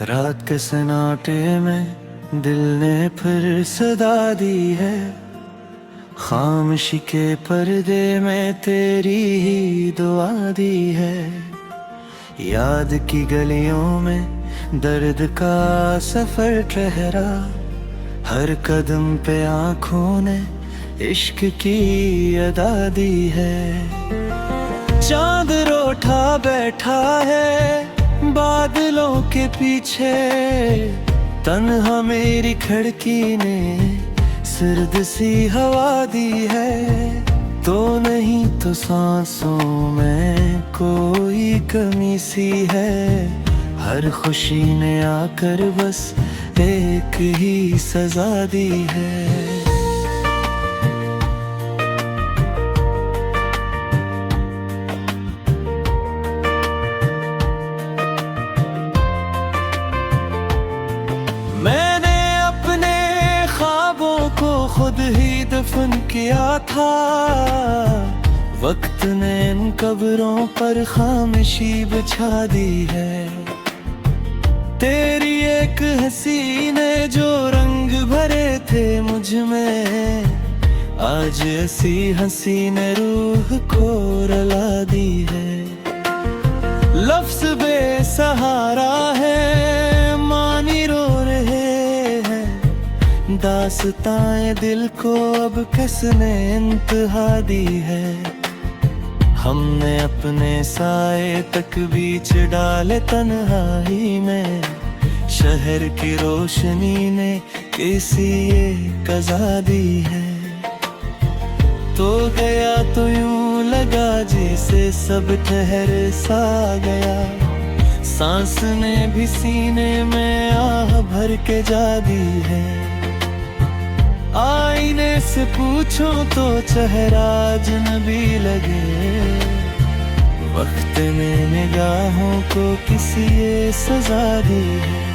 रात के सन्नाटे में दिल ने फिर सदा दी है। खामोशी के पर्दे में तेरी ही दुआ दी है। याद की गलियों में दर्द का सफर ठहरा। हर कदम पे आंखों ने इश्क की अदा दी है। चांद रोठा बैठा है बादलों के पीछे। तन्हा मेरी खिड़की ने सर्द सी हवा दी है। तो नहीं तो सांसों में कोई कमी सी है। हर खुशी ने आकर बस एक ही सजा दी है। मैंने अपने ख्वाबों को खुद ही दफन किया था। वक्त ने इन कब्रों पर खामोशी बिछा दी है। तेरी एक हंसी ने जो रंग भरे थे मुझ में, आज ऐसी हंसी ने रूह को रुला दी है। लफ्ज बेसहारा है मानी रो रहे हैं। दास्ताएं दिल को अब किसने इंतहा दी है। हमने अपने साए तक बीच डाले तन्हाई में। शहर की रोशनी ने किसी एक कज़ा दी है। तो गया तो यूं लगा जैसे सब ठहर सा गया। सांस ने भी सीने में आह भर के जा दी है। आईने से पूछो तो चेहरा अजनबी लगे। वक्त ने निगाहों को किसी ये सजा दी है।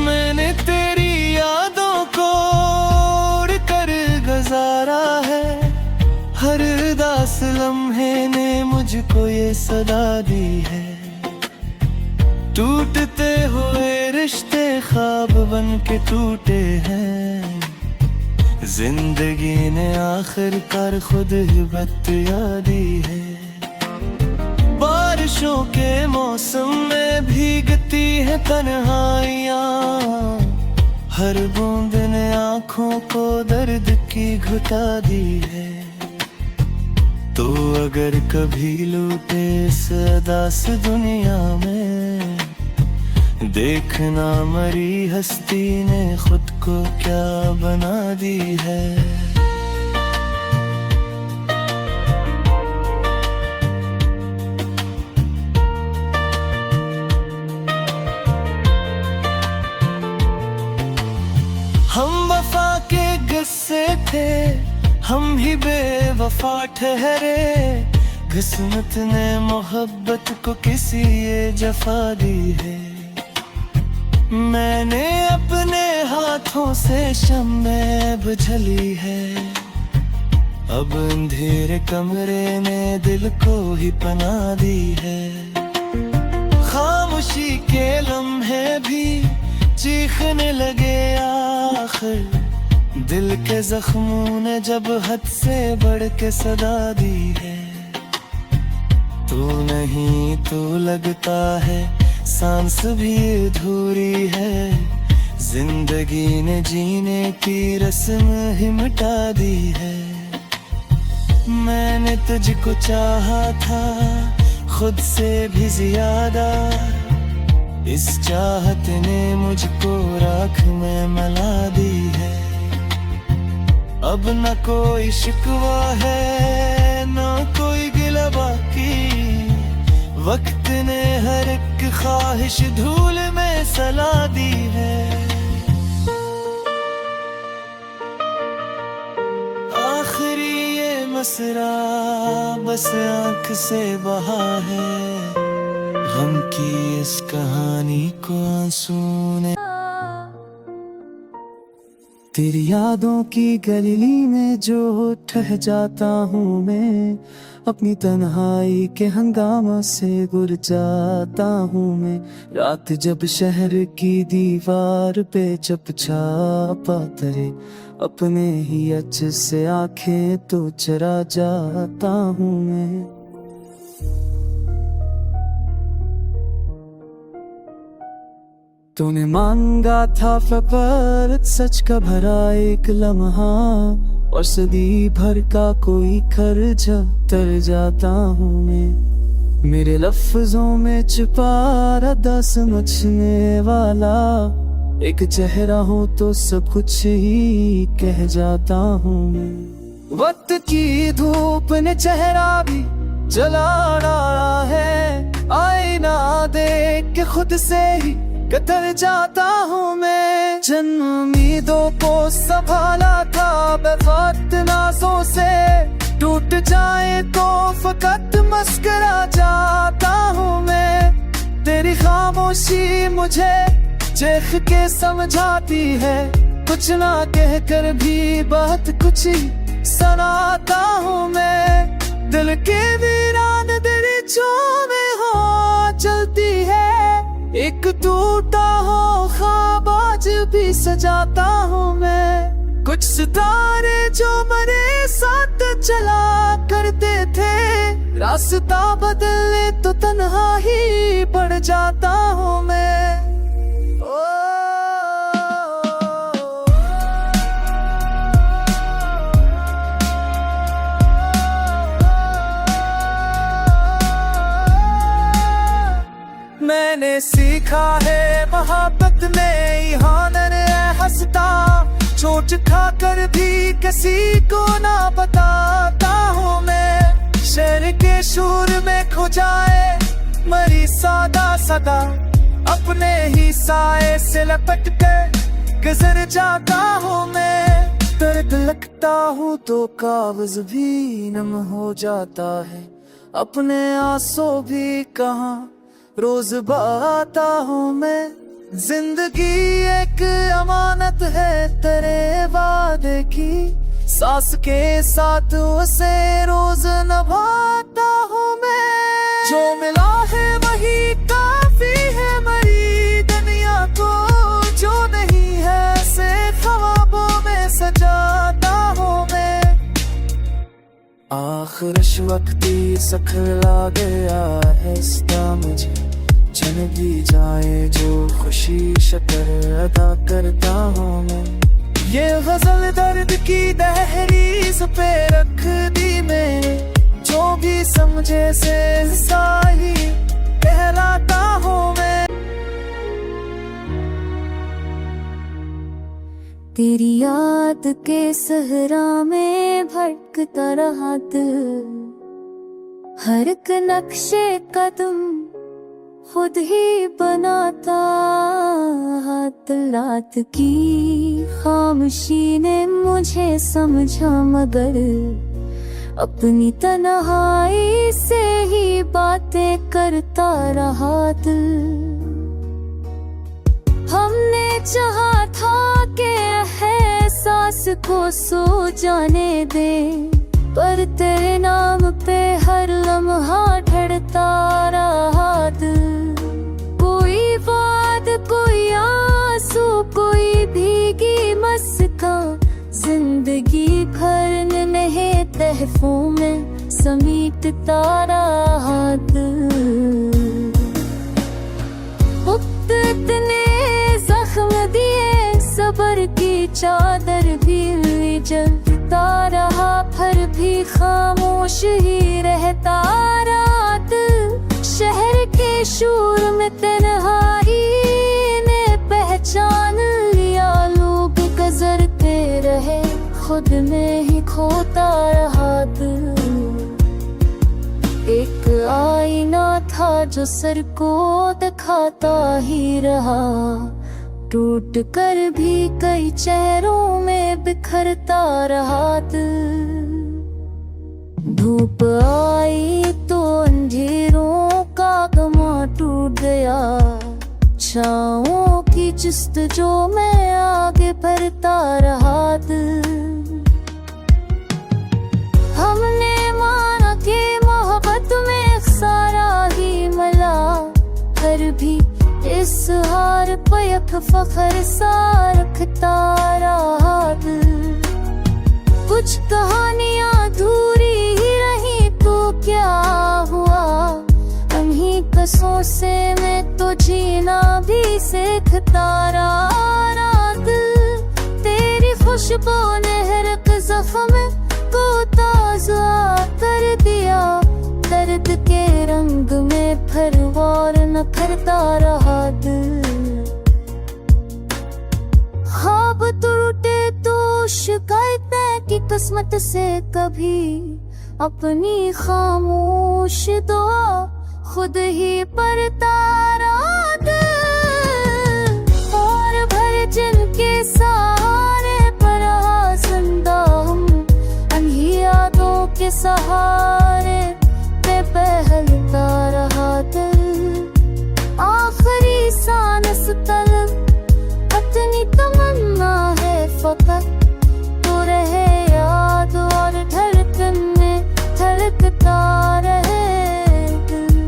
मैंने तेरी यादों को उड़ कर गुजारा है। हर उदास लम्हे ने मुझको ये सदा दी है। टूटते हुए रिश्ते ख्वाब बन के टूटे हैं। जिंदगी ने आखिरकार खुद ही बत्तियां दी है। बारिशों के मौसम में भीगती है तन्हाइयां। हर बूंद ने आंखों को दर्द की घुटा दी है। तो अगर कभी लूटे इस अदास दुनिया में, देखना मरी हस्ती ने खुद को क्या बना दी है। हम वफा के गुस्से थे, हम ही बेवफा ठहरे। किस्मत ने मोहब्बत को किसी ये जफा दी है। मैंने अपने हाथों से शम्में बुझली है। अब अंधेरे कमरे ने दिल को ही पना दी है। खामोशी के लम्हे भी चीखने लगे आखिर। दिल के जख्मों ने जब हद से बढ़ के सदा दी है। तू नहीं तो लगता है सांस भी अधूरी है। जिंदगी ने जीने की रस्म ही मिटा दी है। मैंने तुझको चाहा था खुद से भी ज्यादा। इस चाहत ने मुझको राख में मिला दी है। अब न कोई शिकवा है न कोई गिला बाकी। वक्त ने हर एक ख्वाहिश धूल में सला दी है। आखिरी ये मसरा बस आंख से बहा है। गम की इस कहानी को आंसू ने तेरी यादों की गली में जो ठह जाता हूँ मैं, अपनी तन्हाई के हंगामा से गुर जाता हूँ मैं। रात जब शहर की दीवार पे चपचापा तरे, अपने ही अच से आंखें तो चरा जाता हूँ मैं। तूने मांगा था फकत सच का भरा एक लम्हा, और सदी भर का कोई खर्चा तर जाता हूँ मैं। मेरे लफ्जों में छुपा रदा समझने वाला एक चेहरा हो तो सब कुछ ही कह जाता हूँ मैं। वक्त की धूप ने चेहरा भी जला डाला है, आईना देख के खुद से ही कतर जाता हूँ मैं। जन्म उम्मीदों को संभाला था बेवक्त नाज़ों से, टूट जाए तो फकत मस्करा जाता हूँ मैं। तेरी खामोशी मुझे चेख के समझाती है, कुछ ना कह कर भी बहुत कुछ ही सुनाता हूँ मैं। दिल के वीरान दरिचों में हो चलती है, एक टूटा हो ख्वाब आज भी सजाता हूँ मैं। कुछ सितारे जो मेरे साथ चला करते थे, रास्ता बदले तो तन्हा ही पड़ जाता हूँ मैं। मैंने सीखा है मोहब्बत में इहानत हंसता, चोट खाकर भी किसी को ना बताता हूँ मैं। शहर के शोर में खो जाए मरी सादा सदा, अपने ही साए से लपट कर गुजर जाता हूँ मैं। दर्द लगता हूँ तो कागज भी नम हो जाता है, अपने आंसू भी कहाँ रोज बहाता हूँ मैं। जिंदगी एक अमानत है तेरे वादे की, सांस के साथ उसे रोज निभाता हूँ मैं। जो मिला है वही काफी है मेरी दुनिया को, जो नहीं है से ख्वाबों में सजाता हूँ मैं। आखिर वक्ती सखला गया है इस्ता मुझे, जन भी जाए जो खुशी शक्र अदा करता हूँ मैं। ये गजल दर्द की दहलीज पे रख दी मैंने, जो भी समझे से साही कहलाता हूँ मैं। तेरी याद के सहरा में भटकता रहा दिल, हर एक नक्शे कदम खुद ही बनाता। हाथ रात की खामोशी ने मुझे समझा, मगर अपनी तन्हाई से ही बातें करता रहा दिल। हमने चाहा था कि एहसास को सो जाने दे, पर तेरे नाम पे हर लम्हा ढड़ता रहा दिल। कोई वाद कोई आंसू कोई भीगी मस्का, जिंदगी भर नहीं तहफों में समीटता रहा दिल। वक्त इतने जख्म दिए, सबर की चादर भी जलता रहा, फिर भी खामोश ही रहता रात। शहर के शोर में तन्हाई ने पहचान लिया, लोग गुजरते रहे खुद में ही खोता रहा दिल। एक आईना था जो सर को दिखाता ही रहा, टूट कर भी कई चेहरों में बिखरता रहा दिल। धूप आई तो अंधेरों का गमा टूट गया, आशाओं की जस्तजू में आगे बढ़ता रहा दिल। हमने माना कि मोहब्बत में सारा ही मिला, फिर भी इस हार पे एक फख्र सा रखता रहा दिल। कुछ कहानियां अधूरी ही रही तो क्या हुआ, उन्हीं कसों से मैं तो जीना भी सीखता रहा दिल। तेरी खुशबू ने हर एक ज़ख्म को ताज़ा कर दिया, दर्द के रंग में फिर और न करता रहा दिल। ख्वाब टूटे तो शिकायतें की किस्मत से कभी अपनी खामोश दुआ खुद ही पढ़ता रहा दिल। और भर जिनके सहारे पर जिंदा हम, उन्हीं यादों के सहारे पे बहलता रहा दिल। आखिरी सांस तलब अपनी तमन्ना है फकत, तो रहे याद और धड़कन में धड़कता रहे दिल।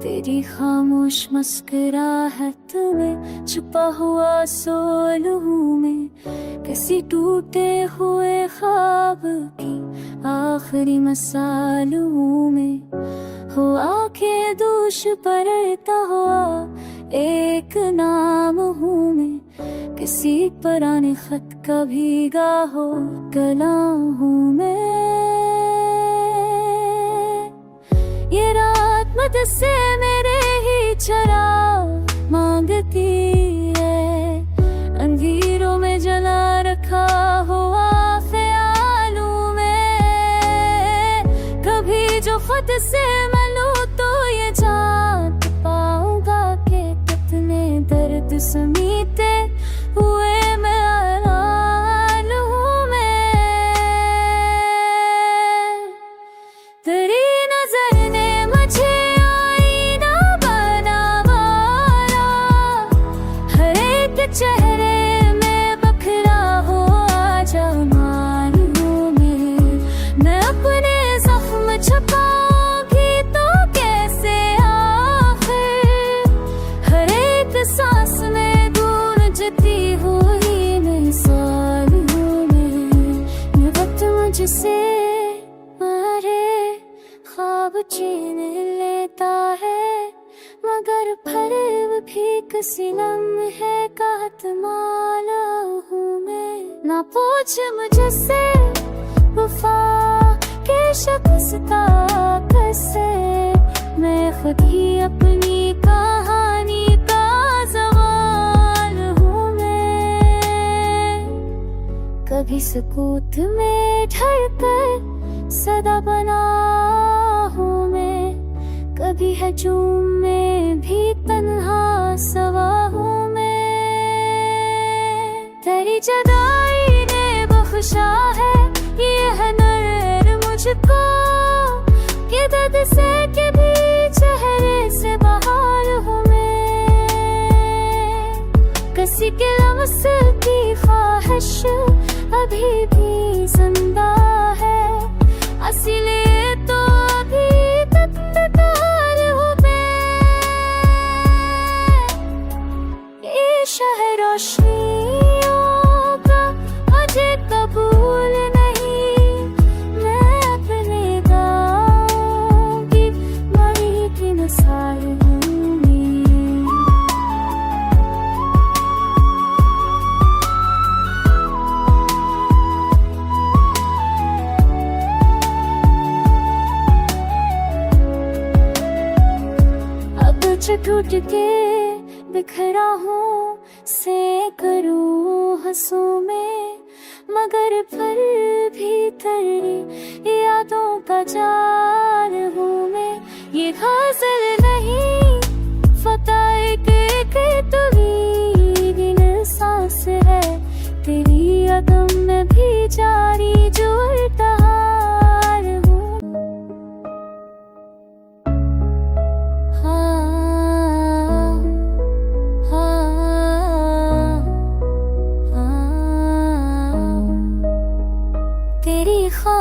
तेरी खामोश मुस्कुराहट में छुपा हुआ सोलूं में, किसी टूटे हुए ख्वाब की आखिरी मसालों में हो आंखें दूश पड़ता हुआ एक नाम हूँ मैं। किसी पुराने खत का भीगा हो गला हूँ मैं। ये रात मत से मेरे ही चराग मांगती है, अंधेरों में जला रखा हुआ ख्यालों में। कभी जो खत से तो ये जान पाऊंगा कि कितने दर्द समीते हुए मैं आराम हूँ मैं। तेरी नजर ने मुझे आईना बना वाला, हर एक चेहरे में बखरा हुआ जमाल हूँ मैं अपने जख्म छुपा सांस में गूंजती हुई मिसाल हूँ मैं। ये वक्त मुझसे मारे ख्वाब छीन लेता है, मगर फिर भी किसी लम्हे का माला हूँ मैं। ना पूछ मुझसे वफा के शख्स से, मैं खुद ही अपनी कहानी कभी सकूत में ढलकर सदा बना हूँ मैं, कभी हजूम में भी तन्हा सवा हूँ मैं। तेरी जुदाई ने बख्शा है ये हुनर मुझको, कि दर्द से के भी चेहरे से बहार हूँ मैं। किसी के लम्स की ख्वाहिश अभी भी जिंदा है, इसीलिए तो अभी तक बेकार हूँ मैं। ये शहर रोशनियों का मुझे कबूल नहीं, मैं अपने गाँव की मरी की मिसाल हूँ। टूट के बिखरा हूँ सैकड़ों हंसों में, मगर फिर भी तेरी यादों का जाल हूँ मैं। ये हासिल नहीं फताए के तुरी दिल सांस है, तेरी यादों में भी जारी जो इल्तिहार हूँ।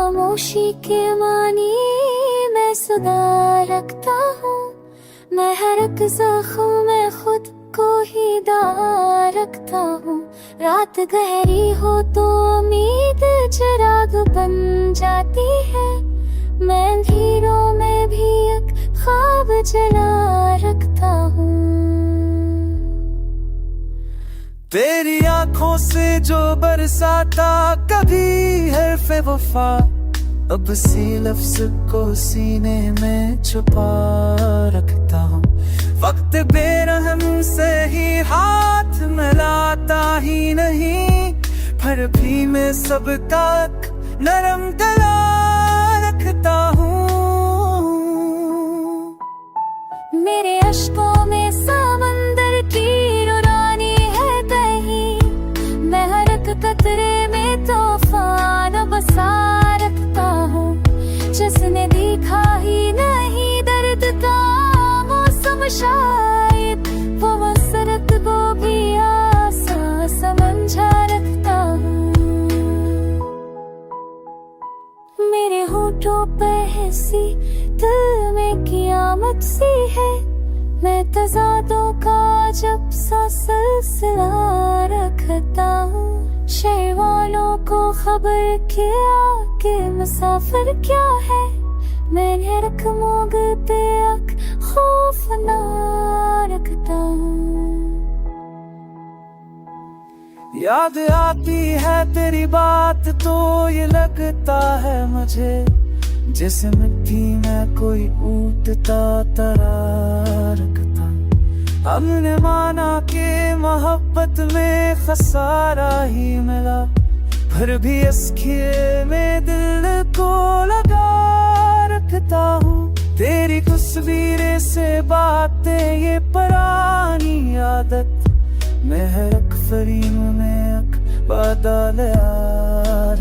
खामोशी के मानी मैं सुधार रखता हूँ। मैं हर एक जख्म में खुद को ही दार रखता हूँ। रात गहरी हो तो उम्मीद चिराग बन जाती है। मैं अंधेरों में भी एक ख्वाब जला रखता हूँ। तेरी आंखों से जो बरसाता कभी हर्फ वफा, अब सी लफ्ज को सीने में छुपा रखता हूँ। वक्त बेरहम से ही हाथ मिलाता ही नहीं, पर भी मैं सबका नरम गला रखता हूँ। मेरे अश्कों में समंदर की रुरानी है कहीं, मैं हर एक कतरे में तूफान बसा रखता हूँ। जिसने देखा ही नहीं दर्द का मौसम, शायद वो मसरत को भी आसा समझा रखता हूँ। मेरे होठों पर हंसी दिल में कियामत सी है। मैं तज़ादों का जब सा सिलसिला रखता हूँ। शहर वालों को खबर किया कि मुसाफिर क्या है, मैंने रख मोग पे अक खौफ ना रखता हूँ। याद आती है तेरी बात तो ये लगता है मुझे, जैसे मिट्टी में कोई उठता तरा रखता। हमने माना कि मोहब्बत में खसारा ही मिला, फिर भी इसके में दिल को लगा रखता हूँ। तेरी तस्वीरें से बातें ये पुरानी आदत, मैं हर एक फरीम में अक बदल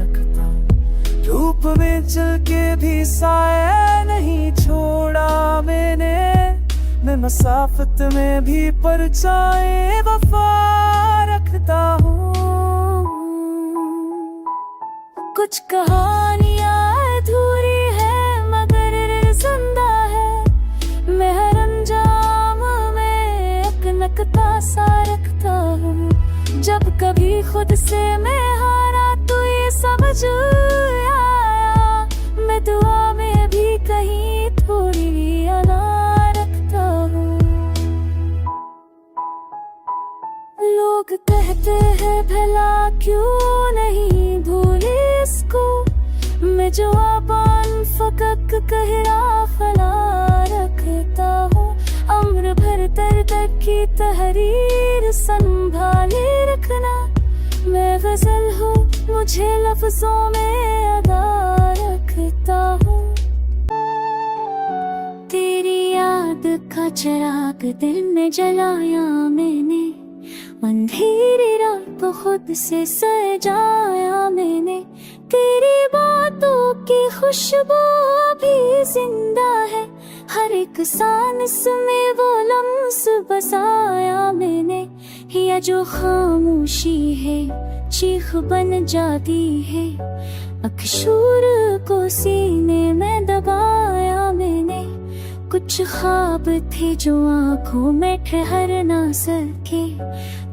रखता हूँ। धूप में चल के भी साया नहीं छोड़ा मैंने, मैं मसाफत में भी परछाए वफा रखता हूँ। कुछ कहानियाँ अधूरी है मगर जिंदा है। मैं हर अंजाम में एक नक्ता सा रखता हूँ। जब कभी खुद से मैं हारा तो ये समझ आया, मैं दुआ में भी कहीं थोड़ी अना रखता हूँ। लोग कहते हैं भला क्यों नहीं भूले इसको, मैं जवाबान फकक कहरा फला रखता हूँ। अम्र भर दर्द की तहरीर संभाले रखना, मैं गजल हूँ मुझे लफ्जों में अदा रखता हूँ। तेरी याद का चिराग दिल में जलाया मैंने, अंधेरी रात खुद से सजाया मैंने। तेरी बातों की खुशबू अभी जिंदा है, हर एक सांस में वो लम्स बसाया मैंने। या जो खामोशी है चीख बन जाती है, अकशूर को सीने में दबाया मैंने। कुछ ख्वाब थे जो आंखों में ठहर ना सके,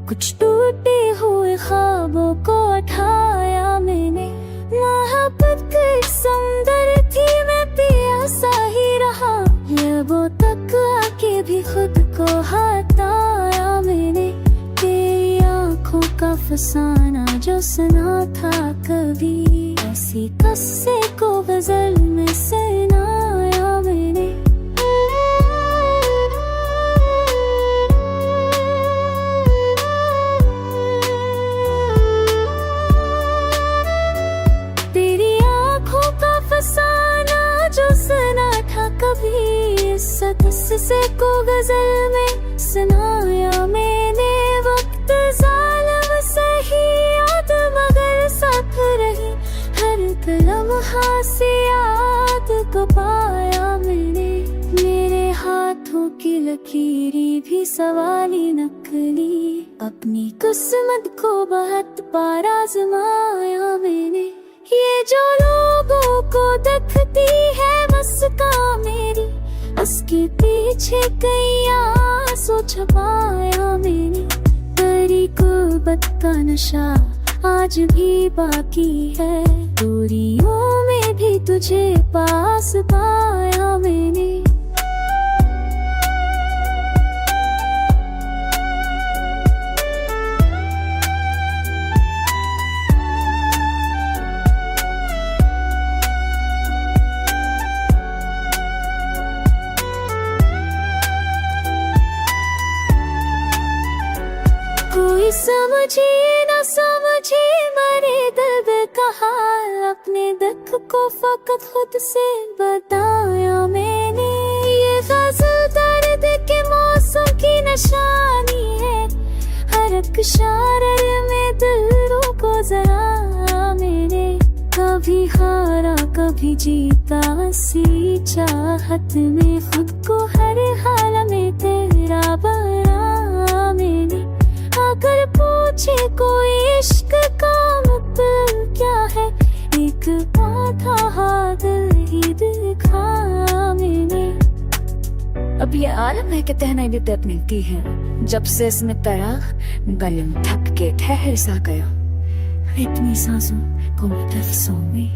कुछ टूटे हुए ख्वाबों को उठाया मैंने। मोहब्बत के समुंदर थी मैं प्यासा ही रहा, लबों तक आके भी खुद को हटाया मैंने। तेरी आंखों का फसाना जो सुना था कभी, ऐसी किस्से को गजल में सुनाया मैंने। से को गजल में सुनाया मैंने। वक्त जालिम सही याद मगर साथ रही, हर लम्हा से याद को पाया मैंने। मेरे हाथों की लकीरी भी सवाली नकली, अपनी किस्मत को बहुत बार आजमाया मैंने। ये जो लोगों को दखती है मस्का मेरी, उसके पीछे कई आंसू छुपाया मैंने। तेरी गुर्बत का नशा आज भी बाकी है, दूरियों में भी तुझे पास पाया मैंने। कोई समझे न समझे मेरे दर्द का हाल, अपने दुख को फकत खुद से बताया मैंने। ये गज़ल दर्द के मौसम की निशानी है, हर एक शायर में दिलों को जरा मैंने। कभी हारा कभी जीता सी चाहत में, खुद को हर हाल में तेरा बना मैंने। अगर पूछे कोई इश्क का मतलब क्या है, एक आधा दिल ही दिखा मैंने। अब ये आलम है कि तहना भी तब मिलती है, जब से इसमें तरह गलम थक के ठहर सा गया। इतनी सांसों को मैं तफसों में